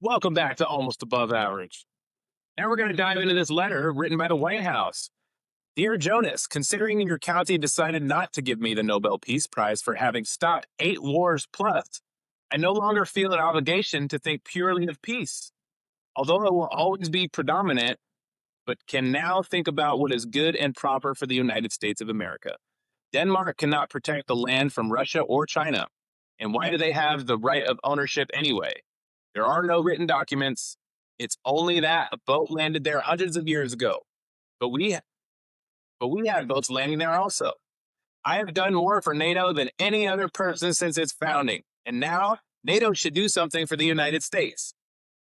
Welcome back to Almost Above Average. Now we're going to dive into this letter written by the White House. Dear Jonas, considering your county decided not to give me the Nobel Peace Prize for having stopped 8 wars plus, I no longer feel an obligation to think purely of peace. Although it will always be predominant, but can now think about what is good and proper for the United States of America. Denmark cannot protect the land from Russia or China. And why do they have the right of ownership anyway? There are no written documents. It's only that a boat landed there hundreds of years ago. But we but we had boats landing there also. I have done more for NATO than any other person since its founding. And now NATO should do something for the United States.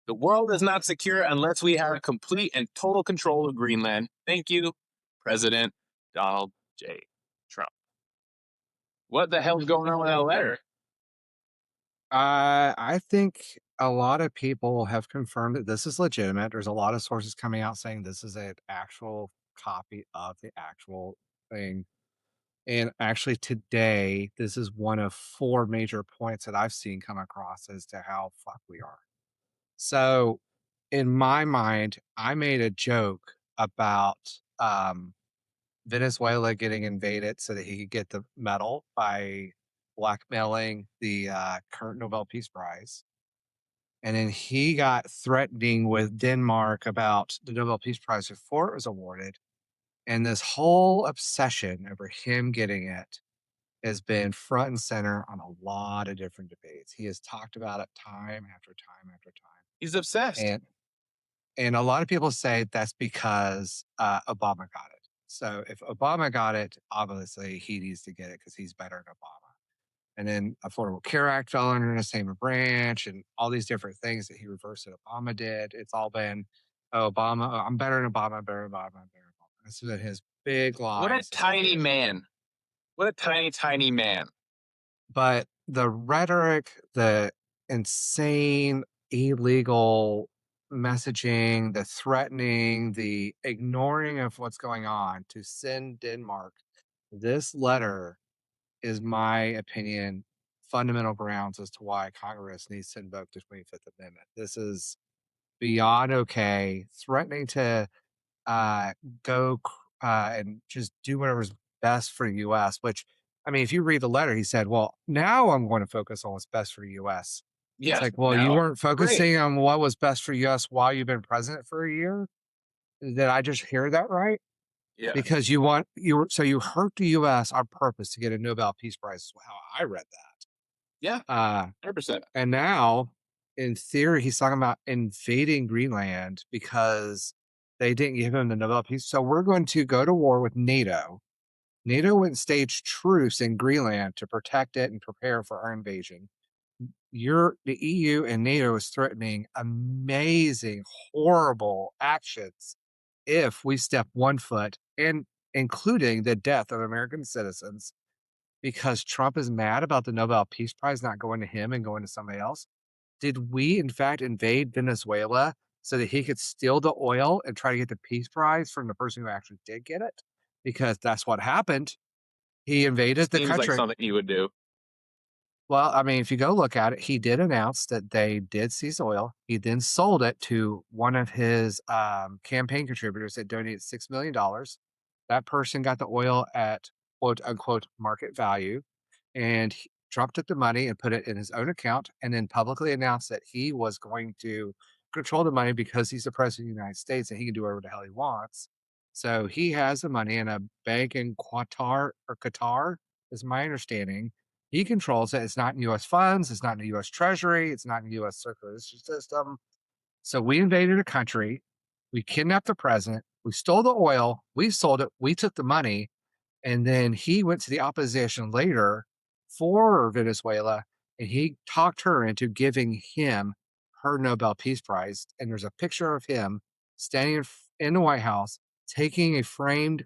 The world is not secure unless we have complete and total control of Greenland. Thank you, President Donald J. Trump. What the hell's going on with that letter? I think a lot of people have confirmed that this is legitimate. There's a lot of sources coming out saying this is an actual copy of the actual thing. And actually, today, this is one of four major points that I've seen come across as to how fucked we are. So, in my mind, I made a joke about Venezuela getting invaded so that he could get the medal by blackmailing the current Nobel Peace Prize. And then he got threatening with Denmark about the Nobel Peace Prize before it was awarded. And this whole obsession over him getting it has been front and center on a lot of different debates. He has talked about it time after time after time. He's obsessed. And a lot of people say that's because Obama got it. So if Obama got it, obviously he needs to get it because he's better than Obama. And then Affordable Care Act fell under the same branch and all these different things that he reversed that Obama did. It's all been, oh, Obama, oh, I'm better than Obama, I'm better than Obama, I'm better than Obama. This is his big What a lies. tiny man. What a tiny, tiny man. But the rhetoric, the insane, illegal messaging, the threatening, the ignoring of what's going on to send Denmark this letter is my opinion, fundamental grounds as to why Congress needs to invoke the 25th Amendment. This is beyond okay. Threatening to uh, go and just do whatever's best for the U.S., which, I mean, if you read the letter, he said, well, now I'm going to focus on what's best for the U.S. It's Yes. like, well, you Now, weren't great. focusing on what was best for U.S. while you've been president for a year. Did I just hear that right? Yeah. Because you hurt the U.S. on purpose to get a Nobel Peace Prize. Is how I read that. Yeah. Uh, 100%. and now, in theory, he's talking about invading Greenland because they didn't give him the Nobel Peace. So we're going to go to war with NATO. NATO went and staged truce in Greenland to protect it and prepare for our invasion. The EU and NATO is threatening amazing, horrible actions if we step one foot, and including the death of American citizens because Trump is mad about the Nobel Peace Prize not going to him and going to somebody else. Did we, in fact, invade Venezuela so that he could steal the oil and try to get the Peace Prize from the person who actually did get it? Because that's what happened. He invaded the Seems like country. something he would do. Well, I mean, if you go look at it, he did announce that they did seize oil. He then sold it to one of his campaign contributors that donated $6 million. That person got the oil at quote unquote market value. And Trump took the money and put it in his own account and then publicly announced that he was going to control the money because he's the president of the United States and he can do whatever the hell he wants. So he has the money in a bank in Qatar, is my understanding. He controls it. It's not in US funds, it's not in the US Treasury, it's not in the US circulatory system. So we invaded a country, we kidnapped the president, we stole the oil, we sold it, we took the money, and then he went to the opposition later for Venezuela and he talked her into giving him her Nobel Peace Prize. And there's a picture of him standing in the White House taking a framed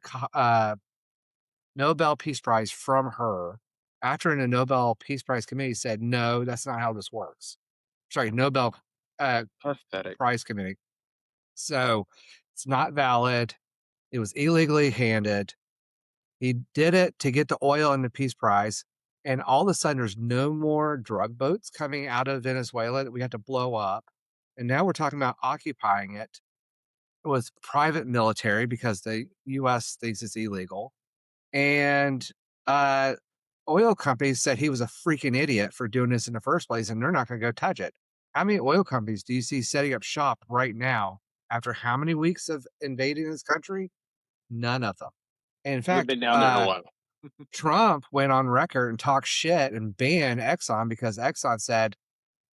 Nobel Peace Prize from her after the Nobel Peace Prize committee said, no, that's not how this works. Sorry, Nobel uh, Pathetic. Prize Committee. So it's not valid. It was illegally handed. He did it to get the oil and the Peace Prize. And all of a sudden, there's no more drug boats coming out of Venezuela that we had to blow up. And now we're talking about occupying it with private military because the US thinks it's illegal. And uh, oil companies said he was a freaking idiot for doing this in the first place, and they're not going to go touch it. How many oil companies do you see setting up shop right now after how many weeks of invading this country? None of them. And in We've fact, been down there a while. Trump went on record and talked shit and banned Exxon because Exxon said,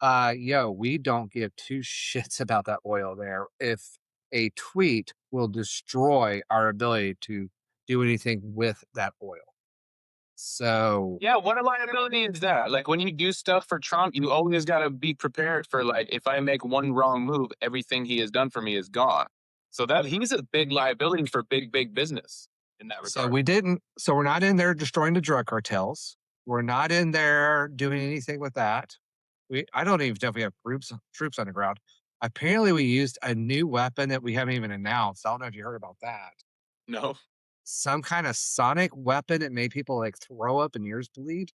yo, we don't give two shits about that oil there. If a tweet will destroy our ability to do anything with that oil. So, Yeah, what a liability is that? Like when you do stuff for Trump, you always got to be prepared for like if I make one wrong move, everything he has done for me is gone. So that he's a big liability for big business in that so regard. we didn't, so we're not in there destroying the drug cartels. We're not in there doing anything with that. I don't even know if we have troops on the ground. Apparently, we used a new weapon that we haven't even announced. I don't know if you heard about that. No. Some kind of sonic weapon that made people like throw up and ears bleed.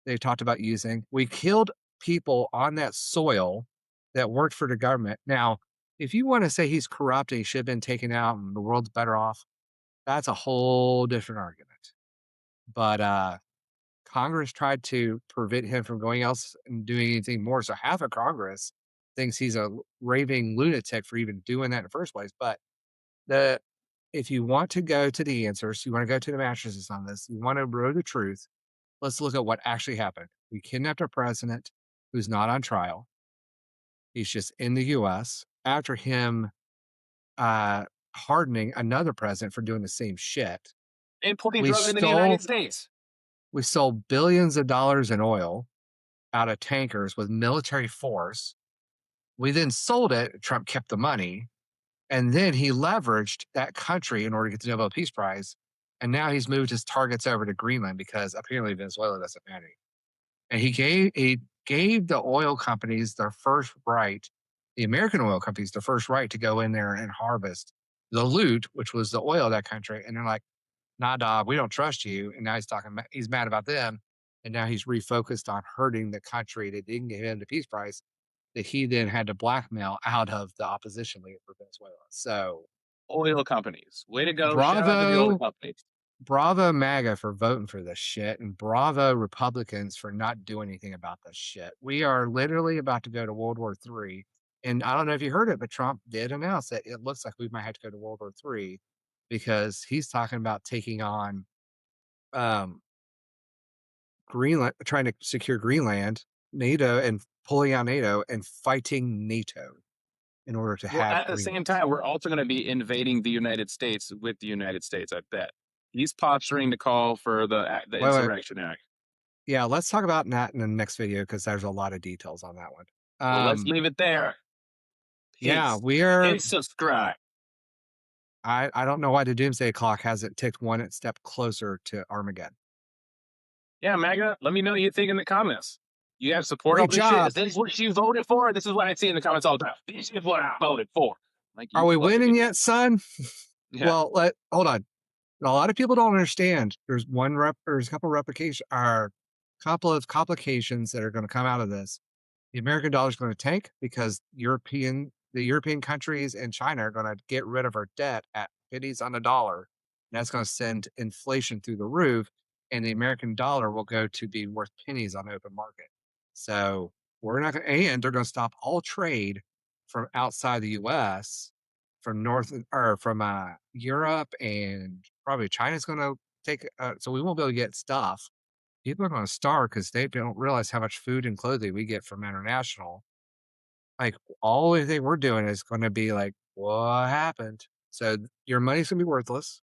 They talked about using. We killed people on that soil that worked for the government. Now, if you want to say he's corrupt and he should have been taken out and the world's better off, that's a whole different argument. But Congress tried to prevent him from going else and doing anything more. So half of Congress thinks he's a raving lunatic for even doing that in the first place. But the if you want to go to the answers, you want to go to the mattresses on this, you want to know the truth, let's look at what actually happened. We kidnapped a president who's not on trial. He's just in the US after him uh hardening another president for doing the same shit. Importing We drugs into the United stole States. we stole billions of dollars in oil out of tankers with military force. We then sold it. Trump kept the money. And then he leveraged that country in order to get the Nobel Peace Prize. And now he's moved his targets over to Greenland because apparently Venezuela doesn't matter. And he gave the oil companies their first right, the American oil companies, the first right to go in there and harvest the loot, which was the oil of that country. And they're like, nah, dog, we don't trust you. And now he's mad about them. And now he's refocused on hurting the country that didn't give him the peace prize that he then had to blackmail out of the opposition leader for Venezuela. So Oil companies. Way to go. Shout out to the oil bravo, companies. bravo MAGA for voting for this shit. And bravo Republicans for not doing anything about this shit. We are literally about to go to World War III. And I don't know if you heard it, but Trump did announce that it looks like we might have to go to World War III because he's talking about taking on um, Greenland, trying to secure Greenland, NATO, and pulling out NATO and fighting NATO in order to Well, have at the same Greenland. time, we're also going to be invading the United States with the United States, I bet. He's posturing to call for the Wait, wait. Insurrection Act. Yeah, let's talk about that in the next video because there's a lot of details on that one. Well, let's leave it there. Yeah, Peace. we are. Hit subscribe. I don't know why the doomsday clock hasn't ticked one step closer to Armageddon. Yeah, MAGA, let me know what you think in the comments. You have support all Great this shit? job. Is this what you voted for? This is what I see in the comments all the time. This is what I voted for. Like, Are you we fucking winning idiot. yet, son? Yeah. Well, hold on. A lot of people don't understand. There's there's a couple couple of complications that are going to come out of this. The American dollar is going to tank because the European countries and China are going to get rid of our debt at pennies on the dollar. And that's going to send inflation through the roof, and the American dollar will go to be worth pennies on the open market. So we're not going, and they're going to stop all trade from outside the U.S. from Europe, and probably China's going to take. So we won't be able to get stuff. People are going to starve because they don't realize how much food and clothing we get from international. Like all the thing we're doing is going to be like, what happened? So your money's going to be worthless.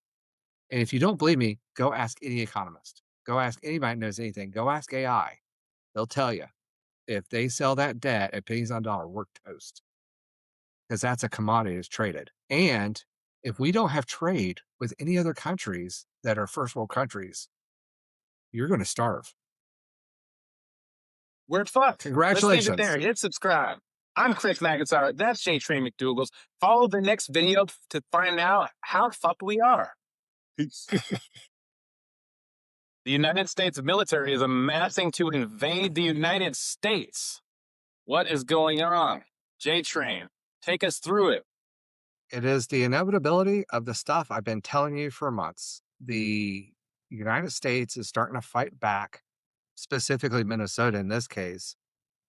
And if you don't believe me, go ask any economist. Go ask anybody who knows anything. Go ask AI. They'll tell you if they sell that debt at pennies on dollar, we're toast because that's a commodity that's traded. And if we don't have trade with any other countries that are first world countries, you're going to starve. We're fucked. Let's leave it Congratulations. there. Hit subscribe. I'm Chris McIntyre. That's J. Train McDougal's. Follow the next video to find out how fucked we are. Peace. The United States military is amassing to invade the United States. What is going on? J Train, take us through it. It is the inevitability of the stuff I've been telling you for months. The United States is starting to fight back, specifically Minnesota in this case,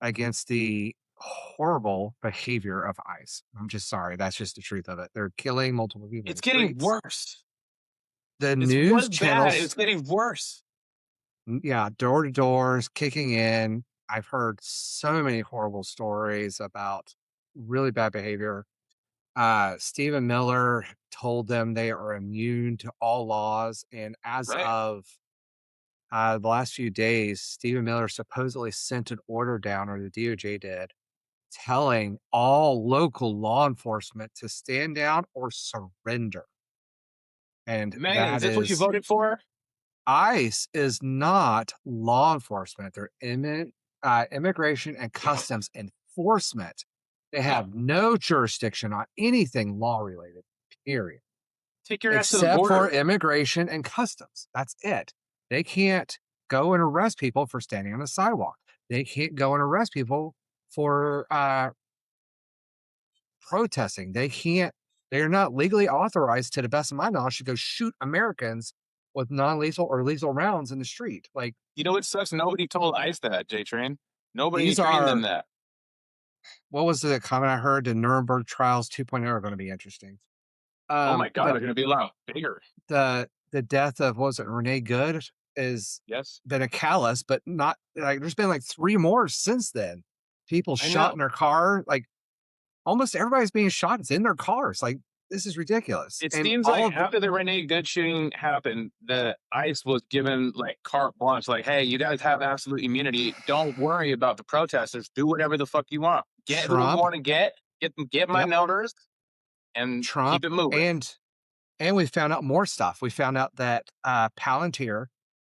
against the horrible behavior of ICE. I'm just sorry. That's just the truth of it. They're killing multiple people in It's the getting streets. worse. The It news was bad. It's channels, getting worse. yeah, door to doors, kicking in. I've heard so many horrible stories about really bad behavior. Stephen Miller told them they are immune to all laws. And as Right. of the last few days, Stephen Miller supposedly sent an order down, or the DOJ did, telling all local law enforcement to stand down or surrender. And Man, is that this what you is voted for? ICE is not law enforcement. They're immigration and customs enforcement. They have no jurisdiction on anything law related, period, Take your ass to the except for border. immigration and customs. That's it. They can't go and arrest people for standing on the sidewalk. They can't go and arrest people for protesting. They're not legally authorized, to the best of my knowledge, to go shoot Americans with non-lethal or lethal rounds in the street. Like, You know what sucks? Nobody told ICE that, J Train. Nobody these trained them are, that. what was the comment I heard? The Nuremberg trials 2.0 are going to be interesting. Oh my God, But they're going to be a lot bigger. the death of, what was it, Renee Good is Yes, been a callous, but not like, there's been like 3 more since then. People I shot know. in their car. Like, almost everybody's being shot. It's in their cars. Like, this is ridiculous. It And seems all like of the, after the Renee Good shooting happened, the ICE was given like carte blanche, like, hey, you guys have absolute immunity. Don't worry about the protesters. Do whatever the fuck you want. Get who you Trump, want to get my yep, numbers and keep Trump, it moving. and we found out more stuff. We found out that Palantir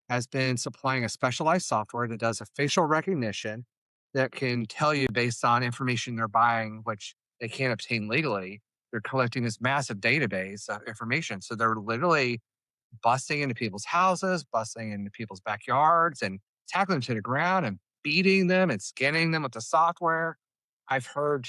has been supplying a specialized software that does a facial recognition that can tell you, based on information they're buying, which they can't obtain legally. They're collecting this massive database of information. So they're literally busting into people's houses, busting into people's backyards, and tackling them to the ground and beating them and scanning them with the software. I've heard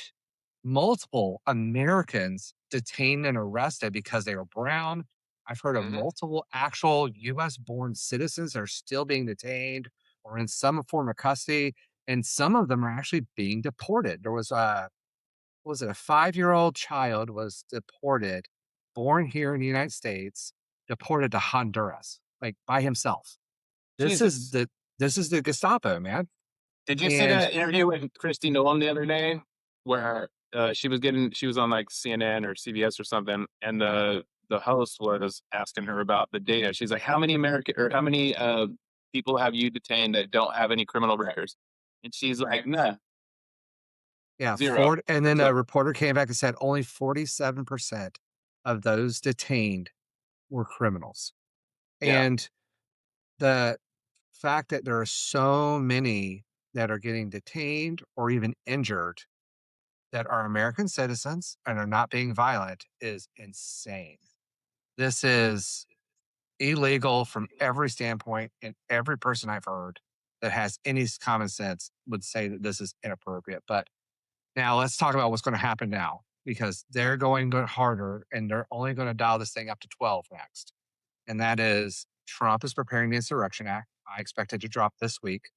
multiple Americans detained and arrested because they were brown. I've heard of Hmm. multiple actual US born citizens that are still being detained or in some form of custody. And some of them are actually being deported. There was was it, a 5-year-old child was deported, born here in the United States, deported to Honduras, like by himself. This is Jesus. the this is the Gestapo, man. Did you see And that interview with Christy Nolan the other day where she was on like CNN or CBS or something, and the host was asking her about the data. She's like, how many American or how many people have you detained that don't have any criminal records? And she's like, nah, yeah, zero. Ford, and then So a reporter came back and said only 47% of those detained were criminals. yeah, And the fact that there are so many that are getting detained or even injured that are American citizens and are not being violent is insane. This is illegal from every standpoint, and every person I've heard that has any common sense would say that this is inappropriate. But now let's talk about what's going to happen now, because they're going to go harder and they're only going to dial this thing up to 12 next. And that is, Trump is preparing the Insurrection Act. I expect it to drop this week.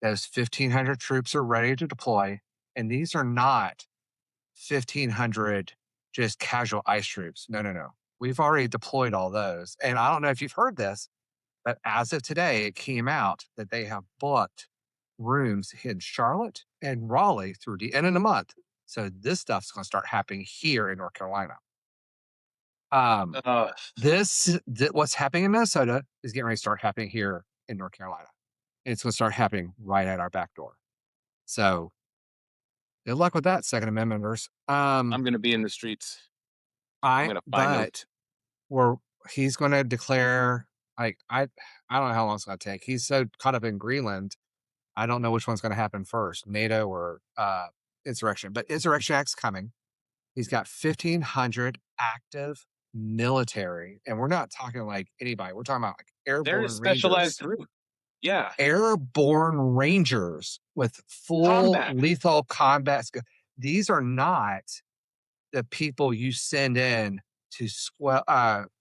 Those 1,500 troops are ready to deploy. And these are not 1,500 just casual ICE troops. No, no, no. We've already deployed all those. And I don't know if you've heard this, but as of today, it came out that they have booked rooms in Charlotte and Raleigh through the end of the month. So this stuff's going to start happening here in North Carolina. Um, uh, what's happening in Minnesota is getting ready to start happening here in North Carolina. And it's going to start happening right at our back door. So good luck with that, Second Amendmenters. I'm gonna be in the streets. I'm gonna find them. But we're he's going to declare, like, I don't know how long it's going to take. He's so caught up in Greenland. I don't know which one's going to happen first, NATO or insurrection. But Insurrection Act's coming. He's got 1,500 active military, and we're not talking like anybody. We're talking about like They're a airborne specialized rangers, group. Yeah, airborne rangers with full combat. lethal combat. these are not the people you send in to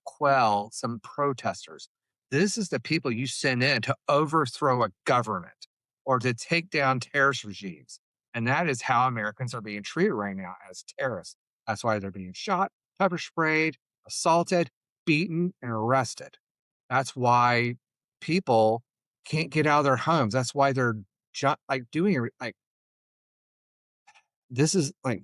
quell some protesters. This is the people you send in to overthrow a government or to take down terrorist regimes. And that is how Americans are being treated right now as terrorists. That's why they're being shot, pepper sprayed, assaulted, beaten, and arrested. That's why people can't get out of their homes. That's why they're like doing like this is like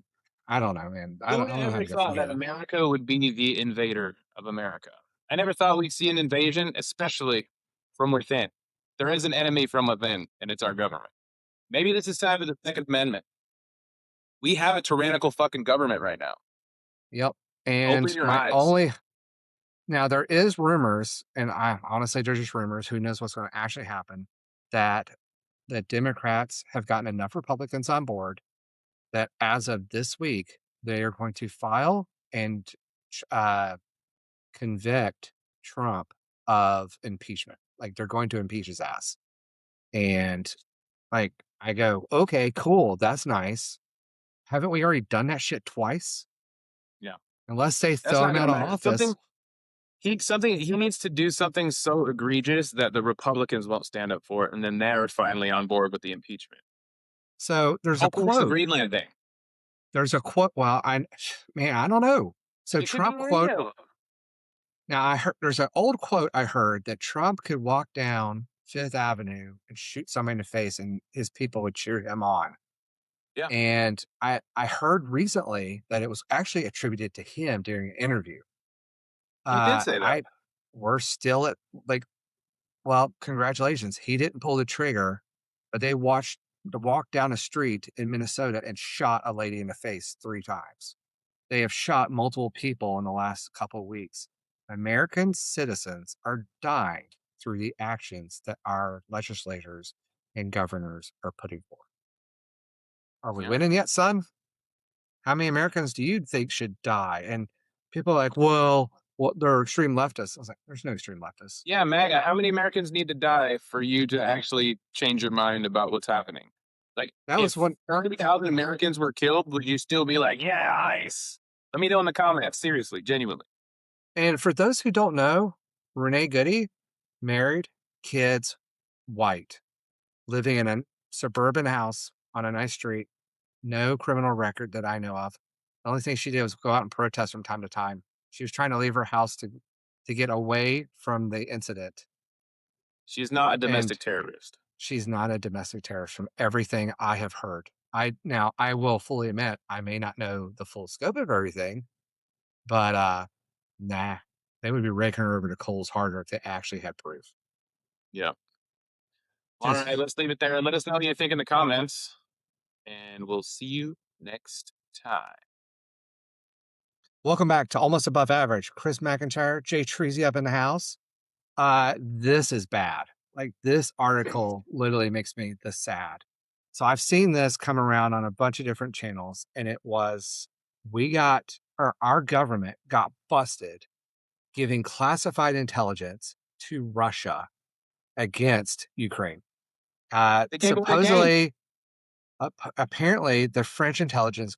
I don't know, man. Who I don't know how ever to go thought from that here. America would be the invader of America? I never thought we'd see an invasion, especially from within. There is an enemy from within, and it's our government. Maybe this is time for the Second Amendment. We have a tyrannical fucking government right now. Yep. Open And your my eyes. only now there is rumors, and I honestly they're just rumors. Who knows what's going to actually happen? That the Democrats have gotten enough Republicans on board that as of this week they are going to file and uh, convict Trump of impeachment. Like they're going to impeach his ass. And like I go, okay, cool, that's nice. Haven't we already done that shit twice? Yeah, Unless they that's throw not him going out to of matter. office. He needs to do something so egregious that the Republicans won't stand up for it, and then they're finally on board with the impeachment. So there's a How cool is the quote. Greenland thing? There's a quote. Well, I man, I don't know. So It could be Trump quote. real. Now I heard there's an old quote I heard that Trump could walk down Fifth Avenue and shoot somebody in the face, and his people would cheer him on. Yeah, And I heard recently that it was actually attributed to him during an interview. he did say that. I We're still at like, well, congratulations. He didn't pull the trigger, but they watched the walk down a street in Minnesota and shot a lady in the face 3 times. They have shot multiple people in the last couple of weeks. American citizens are dying through the actions that our legislators and governors are putting forth. Are we Yeah. winning yet, son? How many Americans do you think should die? And people are like, well, they're extreme leftists. I was like, there's no extreme leftists. Yeah, MAGA. How many Americans need to die for you to actually change your mind about what's happening? Like, That was if one. 30,000 Americans were killed, would you still be like, yeah, ICE? Let me know in the comments. Seriously, genuinely. And for those who don't know, Renee Goody, married, kids, white, living in a suburban house on a nice street, no criminal record that I know of. The only thing she did was go out and protest from time to time. She was trying to leave her house to get away from the incident. She's not a And domestic terrorist. she's not a domestic terrorist from everything I have heard. I will fully admit I may not know the full scope of everything, but nah, they would be raking her over the coals harder if they actually had proof. Yeah. All Just right, let's leave it there and let us know what you think in the comments. And we'll see you next time. welcome back to Almost Above Average. Chris McIntyre, Jay Treasy up in the house. This is bad. Like this article literally makes me this sad. So I've seen this come around on a bunch of different channels, and it was our government got busted giving classified intelligence to Russia against Ukraine. They can't go to the game. Supposedly, apparently, the French intelligence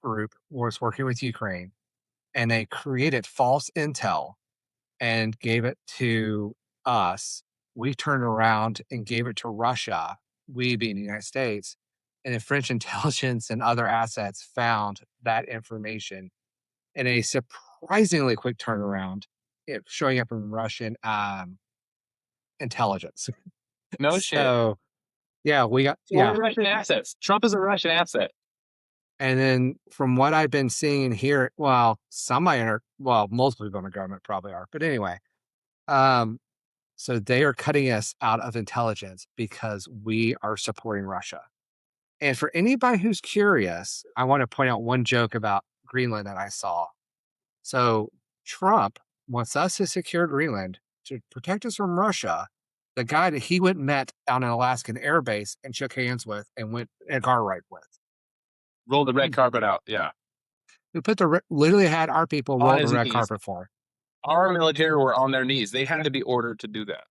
group was working with Ukraine, and they created false intel and gave it to us. We turned around and gave it to Russia, we being the United States, and the French intelligence and other assets found that information in a surprisingly quick turnaround, it showing up in Russian intelligence. No shit. So yeah, we got So we're yeah. Russian assets. Trump is a Russian asset. And then from what I've been seeing and hearing, well, multiple people in the government probably are, but anyway, um, so they are cutting us out of intelligence because we are supporting Russia. And for anybody who's curious, I want to point out one joke about Greenland that I saw. So Trump wants us to secure Greenland to protect us from Russia. The guy that he went and met on an Alaskan air base and shook hands with and went in a car ride with. Roll the red carpet out. Yeah. We literally had our people On roll the his red knees. carpet for. Our military were on their knees. They had to be ordered to do that.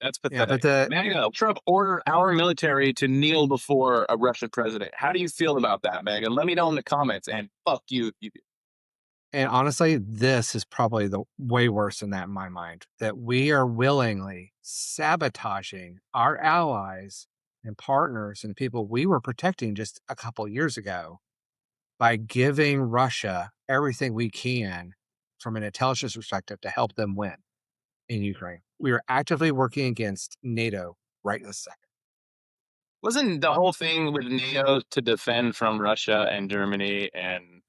That's Yeah, but pathetic. the MAGA, Trump ordered our military to kneel before a Russian president. How do you feel about that, MAGA? Let me know in the comments. And fuck you. and honestly, this is probably the way worse than that in my mind, that we are willingly sabotaging our allies and partners and people we were protecting just a couple years ago by giving Russia everything we can from an intelligence perspective to help them win in Ukraine. We are actively working against NATO right this second. Wasn't the whole thing with NATO to defend from Russia and Germany and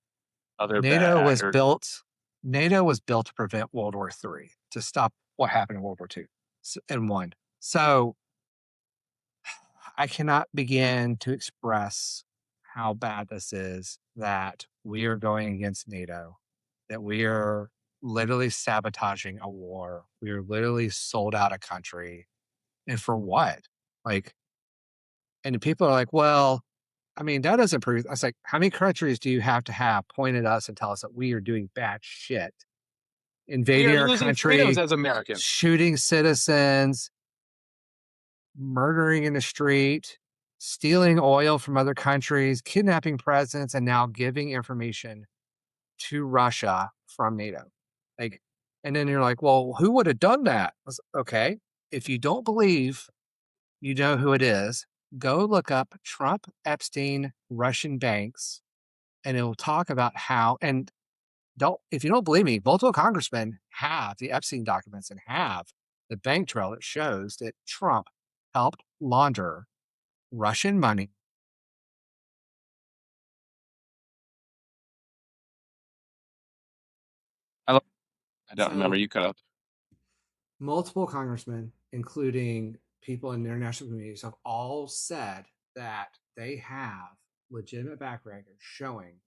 other bad NATO was actors? built NATO was built to prevent World War III, to stop what happened in World War II and one. So I cannot begin to express how bad this is that we are going against NATO, that we are literally sabotaging a war. We are literally sold out a country. And for what? Like, and people are like, well, I mean, that doesn't prove. I was like, how many countries do you have to have point at us and tell us that we are doing bad shit, We are invading our losing freedoms country, as Americans. shooting citizens, murdering in the street, stealing oil from other countries, kidnapping presidents, and now giving information to Russia from NATO. Like, and then you're like, well, who would have done that? Okay. If you don't believe you know who it is, go look up Trump, Epstein, Russian banks, and it will talk about how, and don't, if you don't believe me, multiple congressmen have the Epstein documents and have the bank trail that shows that Trump helped launder Russian money. I, I don't remember. So, You cut out. multiple congressmen, including people in international communities, have all said that they have legitimate back records showing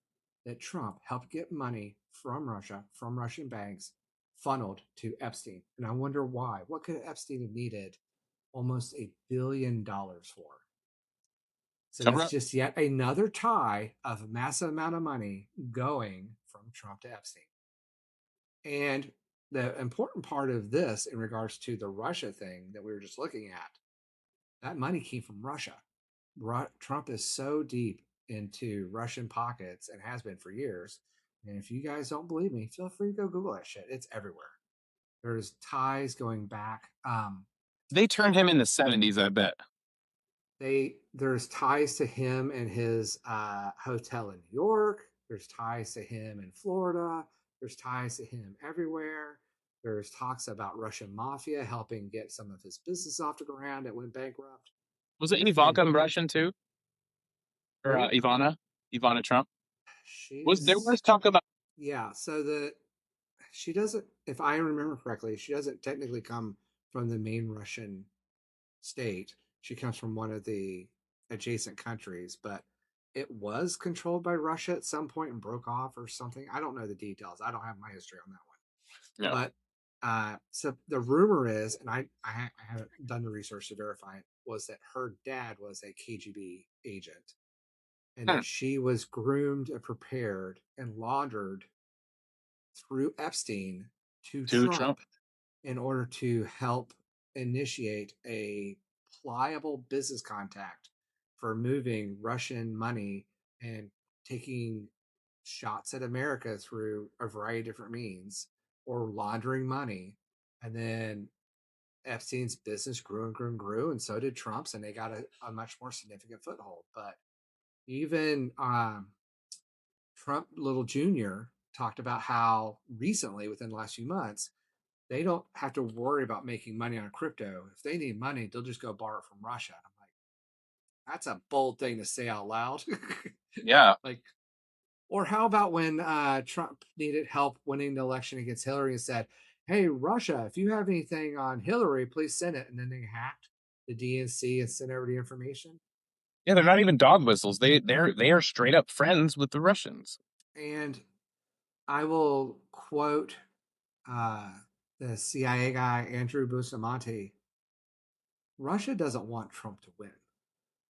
that Trump helped get money from Russia, from Russian banks, funneled to Epstein. And I wonder why. What could Epstein have needed almost $1 billion for? So Cover that's up. just yet another tie of a massive amount of money going from Trump to Epstein. And the important part of this, in regards to the Russia thing that we were just looking at, that money came from Russia. Trump is so deep into Russian pockets and has been for years. And if you guys don't believe me, feel free to go Google that shit. It's everywhere. There's ties going back. They turned him in the 70s, I bet. There's ties to him and his hotel in New York. There's ties to him in Florida. There's ties to him everywhere. There's talks about Russian mafia helping get some of his business off the ground that went bankrupt. Was it And Ivanka Russian too? Or who? Ivana Trump? There She's was talk about. Yeah. So she doesn't, if I remember correctly, she doesn't technically come from the main Russian state. She comes from one of the adjacent countries, but it was controlled by Russia at some point and broke off or something. I don't know the details. I don't have my history on that No. one. But so the rumor is, and I haven't done the research to verify it, was that her dad was a KGB agent and Hmm. that she was groomed and prepared and laundered through Epstein to To Trump. Trump in order to help initiate a pliable business contact for moving Russian money and taking shots at America through a variety of different means or laundering money. And then Epstein's business grew and grew and grew, and so did Trump's, and they got a much more significant foothold. But even Trump Little Jr. talked about how recently, within the last few months, they don't have to worry about making money on crypto. If they need money, they'll just go borrow it from Russia. I'm like, that's a bold thing to say out loud. Yeah. Like, or how about when Trump needed help winning the election against Hillary and said, "Hey, Russia, if you have anything on Hillary, please send it." And then they hacked the DNC and sent over the information. Yeah, they're not even dog whistles. They are straight up friends with the Russians. And I will quote uh, the CIA guy Andrew Bustamante. Russia doesn't want Trump to win.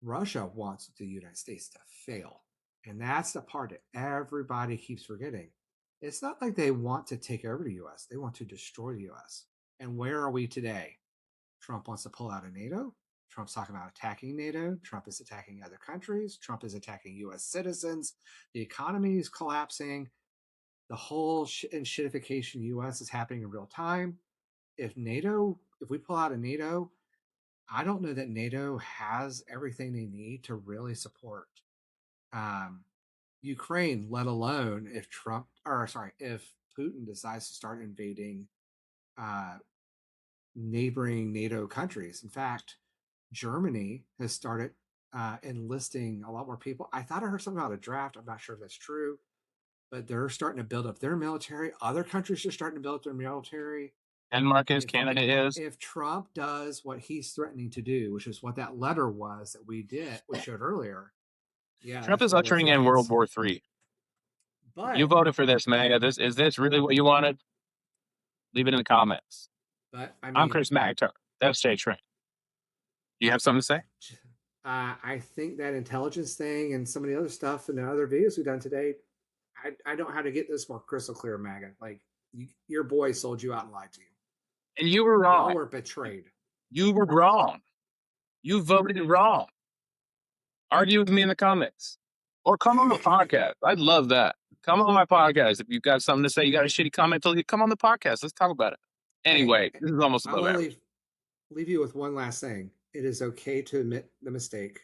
Russia wants the United States to fail. And that's the part that everybody keeps forgetting. It's not like they want to take over the US, they want to destroy the US. And where are we today? Trump wants to pull out of NATO. Trump's talking about attacking NATO. Trump is attacking other countries. Trump is attacking US citizens. The economy is collapsing. The whole shitification US is happening in real time. If we pull out of NATO, I don't know that NATO has everything they need to really support um, Ukraine, let alone if if Putin decides to start invading uh, neighboring NATO countries. In fact, Germany has started enlisting a lot more people. I thought I heard something about a draft. I'm not sure if that's true, but they're starting to build up their military. Other countries are starting to build up their military. Denmark is, Canada is. If Trump does what he's threatening to do, which is what that letter was that we showed earlier, yeah, Trump is ushering in World War III. But you voted for this, MAGA. Is this really what you wanted? Leave it in the comments. But I mean, I'm Chris McIntyre. That's Jay Train. You have something to say? I think that intelligence thing and some of the other stuff and the other videos we've done today, I don't know how to get this more crystal clear, MAGA. Like your boy sold you out and lied to you, and you were wrong. Y'all were betrayed. You were wrong. You voted wrong. Argue with me in the comments, or come on the podcast. I'd love that. Come on my podcast if you've got something to say. You got a shitty comment, come on the podcast. Let's talk about it. Anyway, this is almost above average. Leave you with one last thing. It is okay to admit the mistake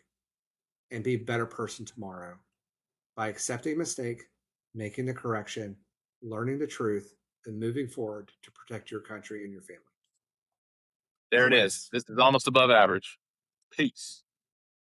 and be a better person tomorrow by accepting mistake, making the correction, learning the truth, and moving forward to protect your country and your family. There it is. This is almost above average. Peace.